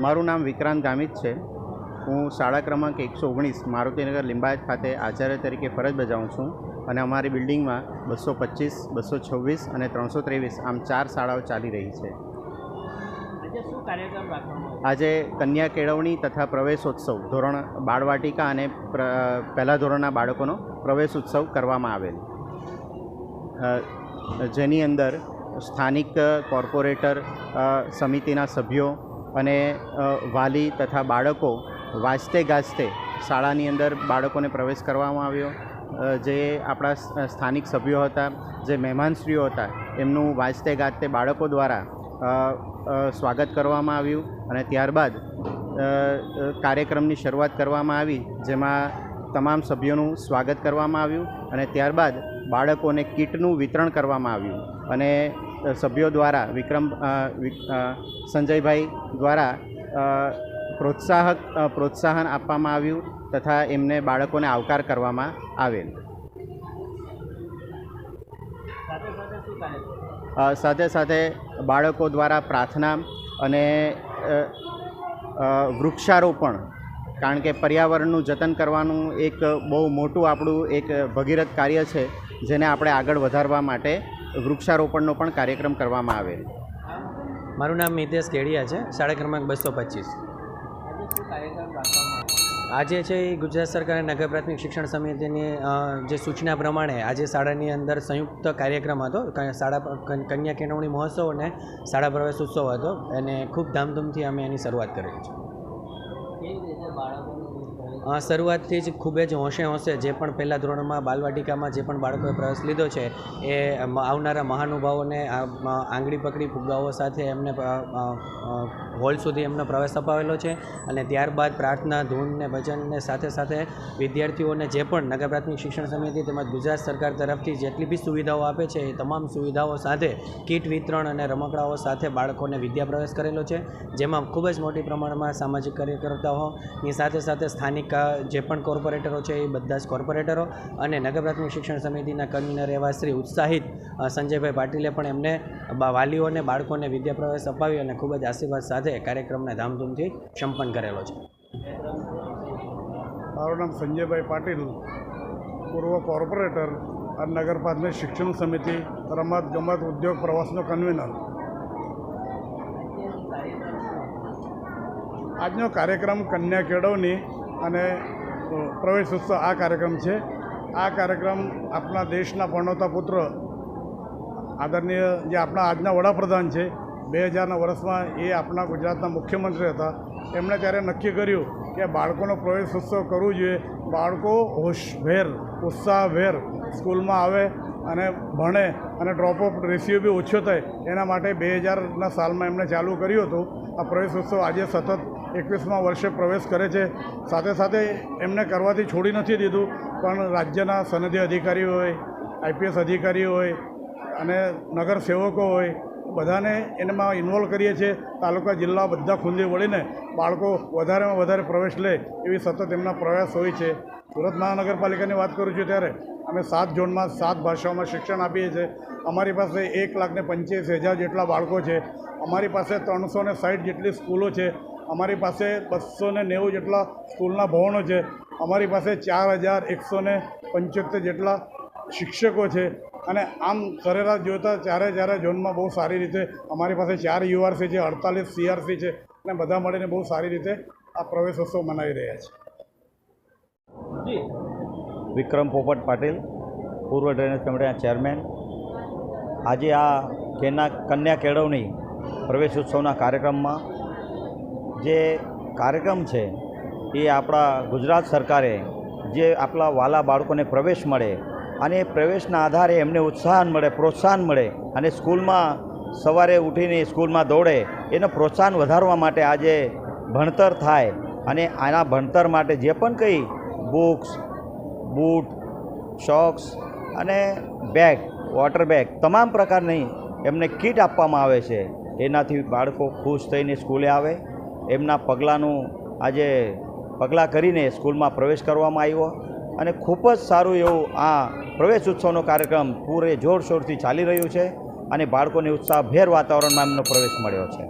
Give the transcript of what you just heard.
મારું નામ વિક્રાંત ગામિત છે। હું શાળા ક્રમાંક 119 મારુતિનગર લિંબાયત ખાતે આચાર્ય તરીકે ફરજ બજાવું છું અને અમારી બિલ્ડિંગમાં 225, 226 અને 323 આમ 4 શાળાઓ ચાલી રહી છે। આજે કન્યા કેળવણી તથા પ્રવેશોત્સવ ધોરણ બાળવાટિકા અને પહેલા ધોરણના બાળકોનો પ્રવેશ ઉત્સવ કરવામાં આવેલ, જેની અંદર સ્થાનિક કોર્પોરેટર સમિતિના સભ્યો અને વાલી તથા બાળકો વાજતે ગાજતે શાળાની અંદર બાળકોને પ્રવેશ કરવામાં આવ્યો। જે આપણા સ્થાનિક સભ્યો હતા, જે મહેમાનશ્રીઓ હતા, એમનું વાજતે ગાજતે બાળકો દ્વારા સ્વાગત કરવામાં આવ્યું અને ત્યારબાદ કાર્યક્રમની શરૂઆત કરવામાં આવી, જેમાં તમામ સભ્યોનું સ્વાગત કરવામાં આવ્યું અને ત્યારબાદ બાળકોને કીટનું વિતરણ કરવામાં આવ્યું અને સભ્યો દ્વારા સંજયભાઈ દ્વારા પ્રોત્સાહન આપવામાં આવ્યું તથા એમને બાળકોને આવકાર કરવામાં આવેલ। સાથે સાથે બાળકો દ્વારા પ્રાર્થના અને વૃક્ષારોપણ, કારણ કે પર્યાવરણનું જતન કરવાનું એક બહુ મોટું આપણું એક ભગીરથ કાર્ય છે, જેને આપણે આગળ વધારવા માટે વૃક્ષારોપણનો પણ કાર્યક્રમ કરવામાં આવેલ। મારું નામ મિતેશ કેડિયા છે, શાળા ક્રમાંક 225। આજે છે એ ગુજરાત સરકાર નગર પ્રાથમિક શિક્ષણ સમિતિની જે સૂચના પ્રમાણે આજે શાળાની અંદર સંયુક્ત કાર્યક્રમ હતો। શાળા કન્યા કેળવણી મહોત્સવ અને શાળા પ્રવેશ ઉત્સવ હતો અને ખૂબ ધામધૂમથી અમે એની શરૂઆત કરેલી છે। શરૂઆતથી જ ખૂબ જ હોંશે જે પણ પહેલાં ધોરણમાં બાલવાટિકામાં જે પણ બાળકોએ પ્રવેશ લીધો છે એ આવનારા મહાનુભાવોને આંગળી પકડી ફુગ્ગાઓ સાથે એમને હોલ સુધી એમનો પ્રવેશ અપાવેલો છે અને ત્યારબાદ પ્રાર્થના, ધૂન ને ભજનને સાથે સાથે વિદ્યાર્થીઓને જે પણ નગર પ્રાથમિક શિક્ષણ સમિતિ તેમજ ગુજરાત સરકાર તરફથી જેટલી બી સુવિધાઓ આપે છે એ તમામ સુવિધાઓ સાથે કીટ વિતરણ અને રમકડાઓ સાથે બાળકોને વિદ્યા પ્રવેશ કરેલો છે, જેમાં ખૂબ જ મોટી પ્રમાણમાં સામાજિક કાર્યકર્તાઓની સાથે સાથે સ્થાનિક જે પણ કોર્પોરેટરો છે એ બધા જ કોર્પોરેટરો અને નગર પ્રાથમિક શિક્ષણ સમિતિના કન્વીનર એવા શ્રી ઉત્સાહિત સંજયભાઈ પાટીલે પણ એમને વાલીઓને બાળકોને વિદ્યા પ્રવેશ અપાવી અને ખૂબ જ આશીર્વાદ સાથે કાર્યક્રમને ધામધૂમથી સંપન્ન કરેલો છે। મારું નામ સંજયભાઈ પાટીલ, પૂર્વ કોર્પોરેટર અને નગર પ્રાથમિક શિક્ષણ સમિતિ રમત ગમત ઉદ્યોગ પ્રવાસનો કન્વીનર। આજનો કાર્યક્રમ કન્યા કેળવણી અને પ્રવેશ ઉત્સવ આ કાર્યક્રમ છે। આ કાર્યક્રમ આપણા દેશના પરણોતા પુત્ર આદરણીય જે આપણા આજના વડાપ્રધાન છે, 2000ના વર્ષમાં એ આપણા ગુજરાતના મુખ્યમંત્રી હતા, એમણે ત્યારે નક્કી કર્યું કે બાળકોનો પ્રવેશ ઉત્સવ કરવું જોઈએ। બાળકો હોશભેર, ઉત્સાહભેર સ્કૂલમાં આવે અને ભણે અને ડ્રોપઆઉટ રેશિયો બી ઓછો થાય, એના માટે 2000ના સાલમાં એમણે ચાલુ કર્યું હતું। આ પ્રવેશ ઉત્સવ આજે સતત 21મા વર્ષે પ્રવેશ કરે છે। સાથે સાથે એમને કરવાથી છોડી નથી દીધું, પણ રાજ્યના સનદી અધિકારીઓ હોય, IPS અધિકારીઓ હોય અને નગર સેવકો હોય, બધાને એમાં ઇન્વોલ્વ કરીએ છીએ। તાલુકા જિલ્લા બધા ખૂંદી વળીને બાળકો વધારેમાં વધારે પ્રવેશ લે એવી સતત એમના પ્રયાસ હોય છે। સુરત મહાનગરપાલિકાની વાત કરું છું ત્યારે અમે 7 ઝોનમાં 7 ભાષાઓમાં શિક્ષણ આપીએ છીએ। અમારી પાસે 1,85,000 જેટલા બાળકો છે। અમારી પાસે 360 જેટલી સ્કૂલો છે। અમારી પાસે 290 જેટલા સ્કૂલના ભવનો છે। અમારી પાસે 4,175 જેટલા શિક્ષકો છે અને આમ સરેરાશ જોતાં ચારે ઝોનમાં બહુ સારી રીતે અમારી પાસે 4 URC છે, 48 CRC છે અને બધા મળીને બહુ સારી રીતે આ પ્રવેશોત્સવ મનાવી રહ્યા છે। વિક્રમ પોપટ પાટીલ, પૂર્વ ડ્રેનેજ કમિટીના ચેરમેન। આજે આ કન્યા કેળવણી પ્રવેશ ઉત્સવના કાર્યક્રમમાં જે કાર્યક્રમ છે એ આપણા ગુજરાત સરકારે જે આપણા વાલા બાળકોને પ્રવેશ મળે અને પ્રવેશના આધારે એમને ઉત્સાહ મળે, પ્રોત્સાહન મળે અને સ્કૂલમાં સવારે ઉઠીને સ્કૂલમાં દોડે, એનું પ્રોત્સાહન વધારવા માટે આજે ભણતર થાય અને આના ભણતર માટે જે પણ કંઈ બુક્સ, બૂટ, સોક્સ અને બેગ, વોટર બેગ તમામ પ્રકારની એમને કીટ આપવામાં આવે છે। એનાથી બાળકો ખુશ થઈને સ્કૂલે આવે, એમના પગલાં કરીને સ્કૂલમાં પ્રવેશ કરવામાં આવ્યો અને ખૂબ જ સારું એવું આ પ્રવેશ ઉત્સવનો કાર્યક્રમ પૂરે જોરશોરથી ચાલી રહ્યું છે અને બાળકોને ઉત્સાહભેર વાતાવરણમાં એમનો પ્રવેશ મળ્યો છે।